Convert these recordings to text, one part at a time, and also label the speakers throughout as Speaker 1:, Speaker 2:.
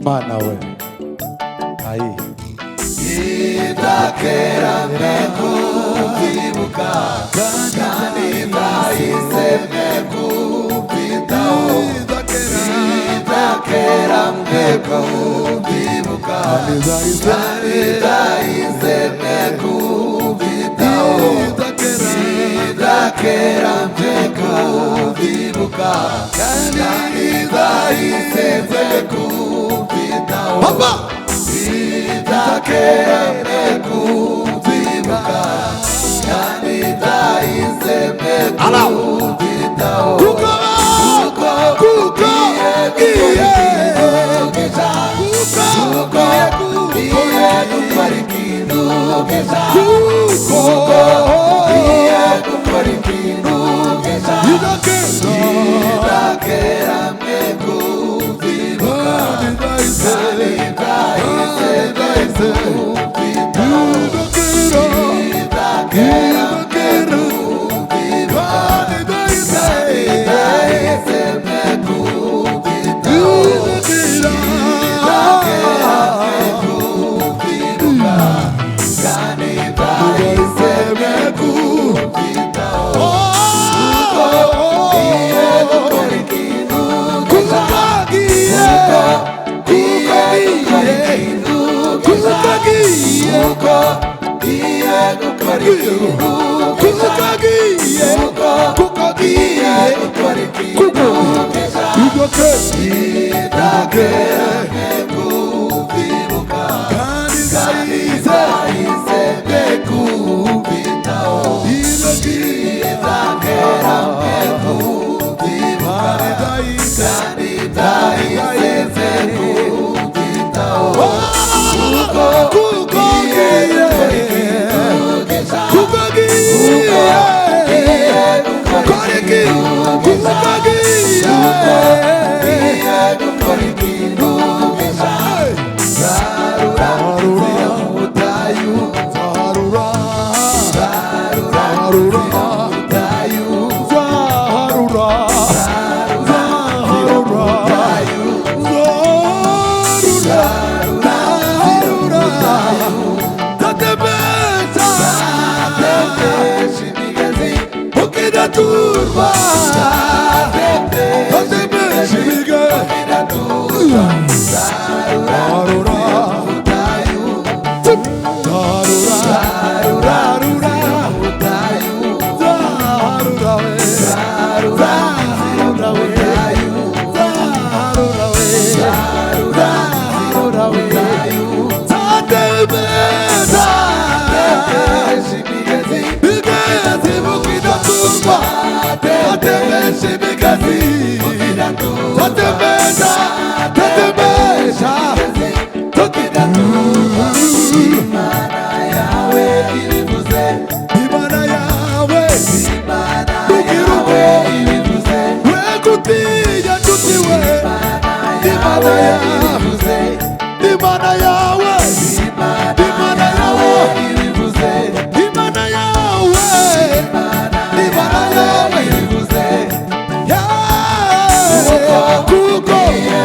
Speaker 1: Mana we ai
Speaker 2: idakera mekuvibuka kandi ndahise mekuvitaho idakera mekuvibuka kandi ndahise mekuvitaho idakera mekuvibuka kandi ndahise mekuvitaho Papa idakera mekuvibuka kandi ndahise mekuvitaho kuko iye gukora ikintu gishya kuko iye gukora ikintu gishya idakera mekuvibuka kandi ndahise mekuvitaho idakera mekuvibuka kandi ndahise mekuvitaho idakera mekuvibuka kandi ndahise mekuvitaho kuko iye gukora ikintu gishya kuko iye gukora ikintu gishya kuko iye gukora ikintu gishya kuko iye gukora ikintu gishya idakera mekuvibuka kandi ndahise mekuvitaho idakera mekuvibuka kandi ndahise mekuvitaho kuko iye gukora ikintu gishya kuko iye gukora ikintu gishya gukora ikintu gishya zarura inzira mu butayu zarura inzira mu butayu zarura inzira mu butayu tatebesha imigezi ukidaturwa tatebesha imigezi ukidaturwa zarura butayu zarura butayu zarura butayu butayu tatebesha imigezi ukidaturwa tatebesha imigezi tatebesha ukidaturwa Imana yawe ibivuze Imana yawe ibivuze we gutinya nshuti we Imana yawe Imana yawe Imana yawe ibivuze Imana yawe Imana yawe ibivuze kuko iye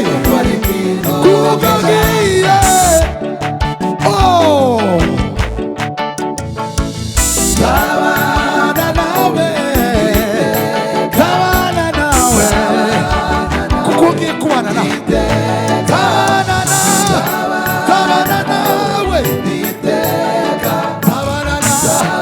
Speaker 2: gukora ikintu gishya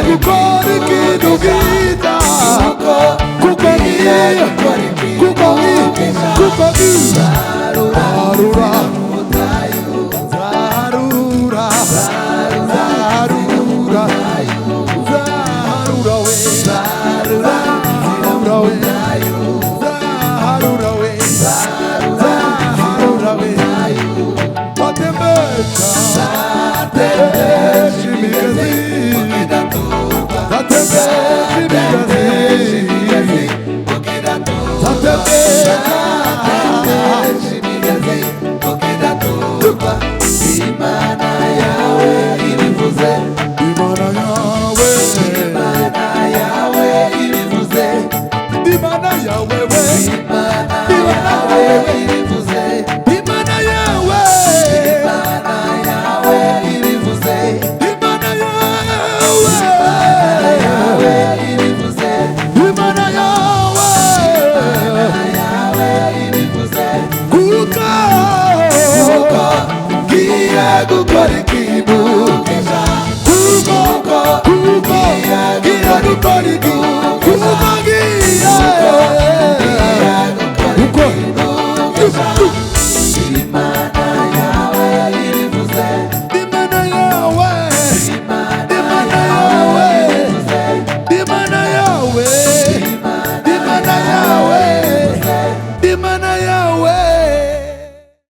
Speaker 2: kuko ikintu gita kuko zarura we